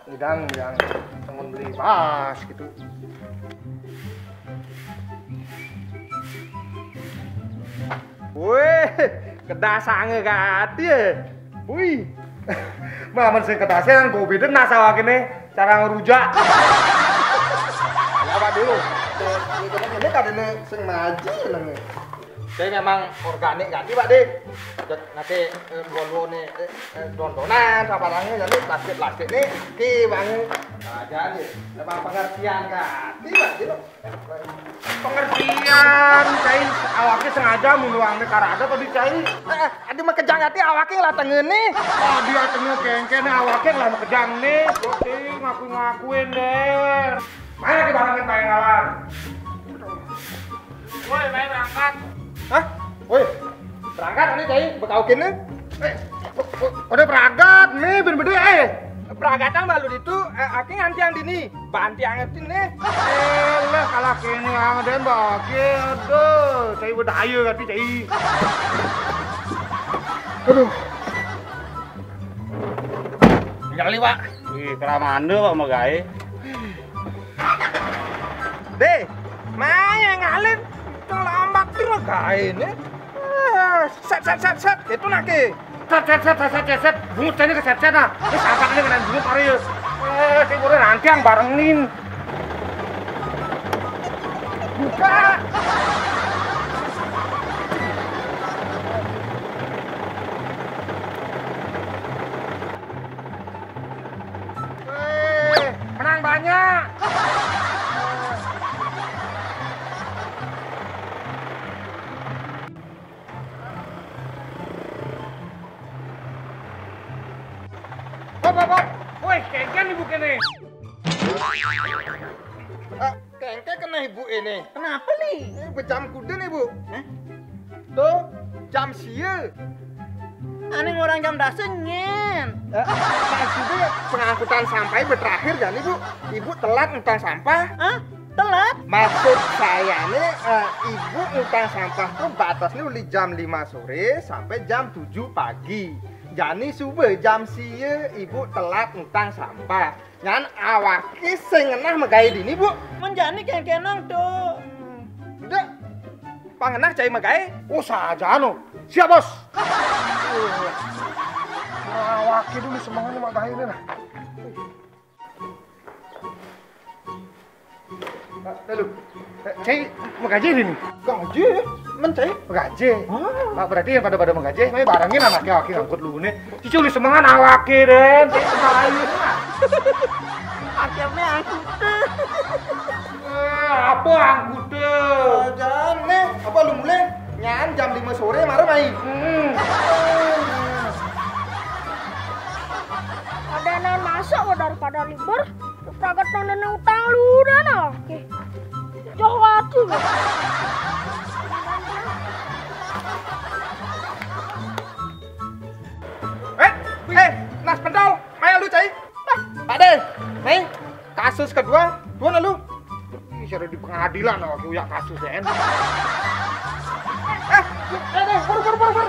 Ngidang temen beli pas gitu. Wih, kedasange kati ya. Wih. Maman sing kedasan go beden nasa wakene cara ngerujak. Ya Pak dulu. Ini kadene sing maji nang. Saya memang organik ganti Pak De. Nanti Volvo nih dondonan sabarangnya jadi plastik nih ki banget. Nah, jadi memang pengertian ganti Pak De. Pengertian cai awaknya sengaja menuangnya karada atau dicai. Ada mah kejang hati awaknya lah tengen nih. Oh dia tengen kengken awaknya lah kejang nih. Oke ngakuin deh. Mana ke barangin payengalan? Woi, main berangkat. Hah? Woi, berangkat ini cai bekaukin nih. Udah berangkat nih bener-bener Peragatan balu itu aki nganti yang dini banti angetin nih. Lah kalah kene angden bagi aduh, cai bedaya kati cai. Aduh. Nyali Pak. Ih, keramane Pak magae. Deh, maya ngalin terlambat terus gae nih. Set itu nake. Set. Bungut ini ke set nah. Wis angkat ini kena bungut ari. Sing ora nanti yang barengin. Buka. Menang banyak. Bapak, woi kengken ibu kene. Kengken kena ibu ini. Kenapa nih? Becam kuda nih bu. Tuh jam sia. Aneh orang jam dasenyen. Maksudnya pengangkutan sampah berakhir kan ibu? Ibu telat ngutang sampah. Hah? Telat? Maksud saya nih ibu ngutang sampah tuh batasnya uli jam 5 sore sampai jam 7 pagi. Jadi subuh jam sia ibu telat ngutang sampah. Ngan awaki sing ngenah megai dini bu. Menjani kengkenang tuh. Udah. Pangenah cai megai. Oh saja no. Siap bos. Awaki dulu semangatnya megai ini lah. Lalu, cai menggaji ini? Gaji? Mencai? Menggaji? Pak berarti yang pada menggaji, tapi barangin anaknya awaki ngangkut lu nih. Cicu li semangat awaki den, cai kemayu. Akhirnya angkut deh. Apa angkut deh? Jangan nih, apa lu mulai? Nyan jam 5 sore marah main. Ada yang masuk daripada libur. Peragatan dan utang lu dah nah. Oke. Jauh waktu. Nas pendal, maya lu cai. Pak De, nih kasus kedua, dua lu. Ih, sudah di pengadilan loh, uyak kasus ya. Buru.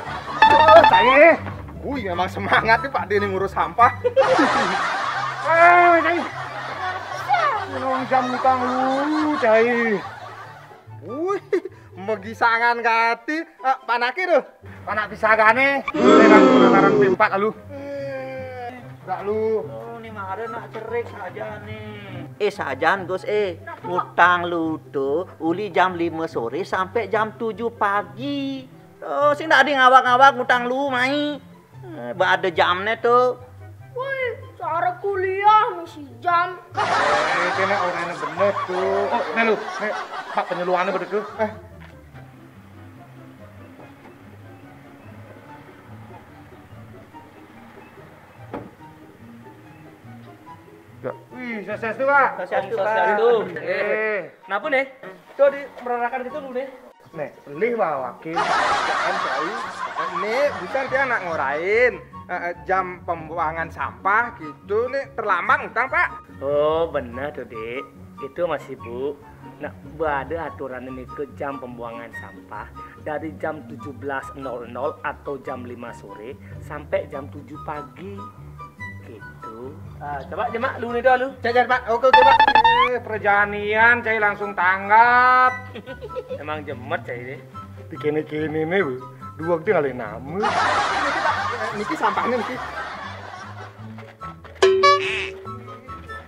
Cai. Wih, memang semangat nih Pak De nih ngurus sampah. Cai. Nong jam utang lu, cai. Wih, megisangan kati. Panaki tuh. Panak pisagane. Lelang tempat lu. Enggak lu. Oh, ini mah ada nak cerik saja nih. Sajan Gus ngutang lu tuh uli jam 5 sore sampai jam 7 pagi. Oh, sing ndak ada ngawak-ngawak ngutang lu mai. Ada jamnya tuh. Woi, cara kuliah misi jam. Kena orangnya bener tuh. Oh, nih lu, nih Pak penyeluannya bener tuh. Wih, sukses tuh Pak. Sukses tuh. Kenapa nih? Tuh di meranakan gitu lu nih. Nih, lih wakil. Jangan cai. Nih, bukan dia anak ngorain. Jam pembuangan sampah gitu nih terlambat utang Pak. Oh benar tuh Dek, itu masih Bu. Nah ada aturan ini ke jam pembuangan sampah dari jam 17.00 atau jam 5 sore sampai jam 7 pagi gitu. Coba jemak lu nih lu. Jangan Pak. Oke Pak. Perjanian cai langsung tanggap. Emang jemet cai deh. Dikene-kene nih, Bu. Dua waktu ngalahin nama. Niki sampahnya niki.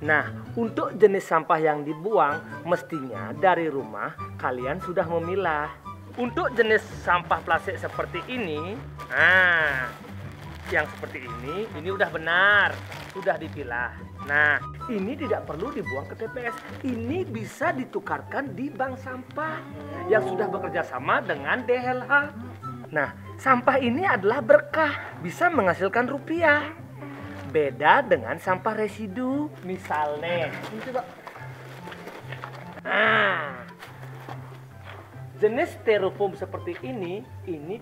Nah, untuk jenis sampah yang dibuang, mestinya dari rumah kalian sudah memilah. Untuk jenis sampah plastik seperti ini, yang seperti ini udah benar, sudah dipilah. Nah, ini tidak perlu dibuang ke TPS. Ini bisa ditukarkan di bank sampah yang sudah bekerja sama dengan DLH. Nah, sampah ini adalah berkah, bisa menghasilkan rupiah. Beda dengan sampah residu, misalnya. Jenis styrofoam seperti ini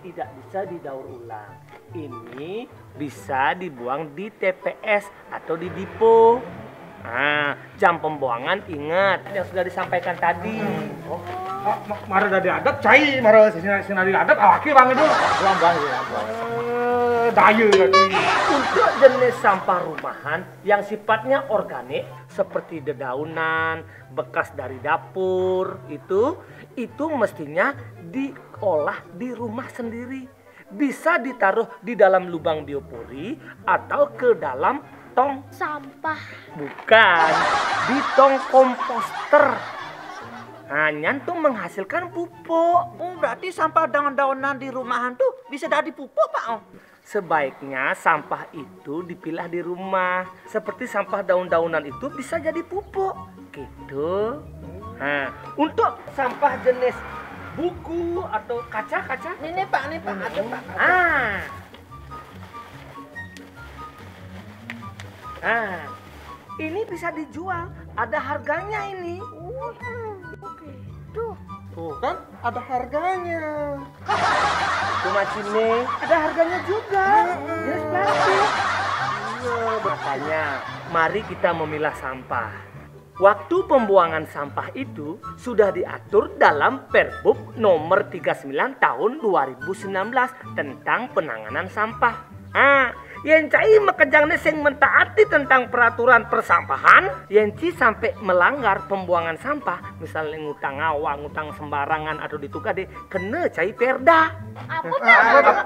tidak bisa didaur ulang. Ini bisa dibuang di TPS atau di depo. Jam pembuangan ingat yang sudah disampaikan tadi. Mara dari adat cai, mara sinari adat awaki bang itu. Bang. Daya lagi. Untuk jenis sampah rumahan yang sifatnya organik seperti dedaunan, bekas dari dapur itu mestinya diolah di rumah sendiri. Bisa ditaruh di dalam lubang biopori atau ke dalam tong sampah. Bukan, di tong komposter. Nyantung menghasilkan pupuk. Oh, berarti sampah daun-daunan di rumahan tuh bisa jadi pupuk, Pak. Sebaiknya sampah itu dipilah di rumah. Seperti sampah daun-daunan itu bisa jadi pupuk. Gitu. Untuk sampah jenis buku atau kaca. Ini Pak, ada Pak. Ini bisa dijual. Ada harganya ini. Tuh kan ada harganya. Cuma sini ada harganya juga. Jenis plastik. Makanya mari kita memilah sampah. Waktu pembuangan sampah itu sudah diatur dalam Perbub nomor 39 tahun 2019 tentang penanganan sampah. Yang cai makejang sing mentaati tentang peraturan persampahan, yang ci sampai melanggar pembuangan sampah, misalnya ngutang awak, ngutang sembarangan atau ditukar deh, kena cai perda.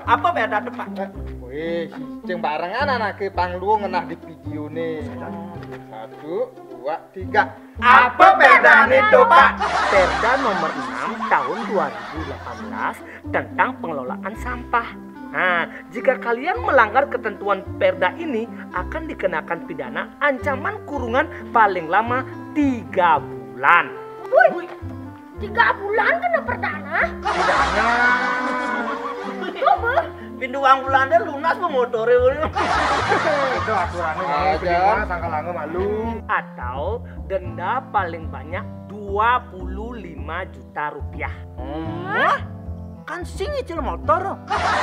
Apa perda Pak? Wih, cing barengan anak ke panglu ngenah di video nih. 1, 2, 3. Apa perda itu Pak? Perda nomor 6 tahun 2018 tentang pengelolaan sampah. Jika kalian melanggar ketentuan perda ini akan dikenakan pidana ancaman kurungan paling lama 3 bulan. Wih, 3 bulan kena perdana? Pidana. Coba. Pindu uang bulannya lunas pemotore. Itu aturannya aja. Sangka langu malu. Atau denda paling banyak 25 juta rupiah. Kan sing nyicil motor.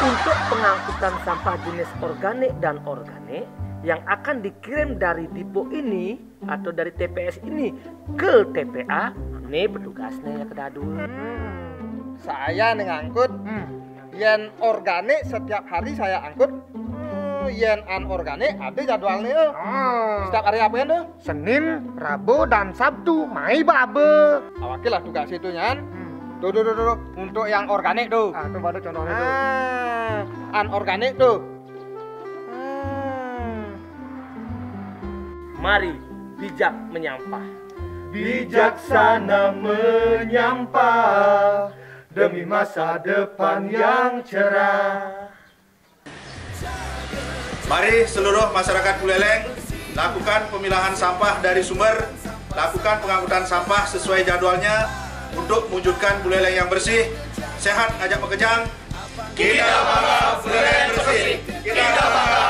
Untuk pengangkutan sampah jenis organik dan organik yang akan dikirim dari depo ini atau dari TPS ini ke TPA, ini petugasnya ke Dadul. Saya ngangkut yen organik setiap hari saya angkut. Yen anorganik ada jadwalnya. Setiap hari apa ya? Senin, Rabu, dan Sabtu. Mai babe. Awakilah tugas itu nyan. Tuh. Untuk yang organik tuh. Tuh baru contohnya tuh. Anorganik tuh. Mari bijak menyampah. Bijaksana menyampah demi masa depan yang cerah. Mari seluruh masyarakat Buleleng lakukan pemilahan sampah dari sumber, lakukan pengangkutan sampah sesuai jadwalnya untuk mewujudkan Buleleng yang bersih, sehat, ngajak mekejang. Kita bangga Buleleng bersih. Kita bangga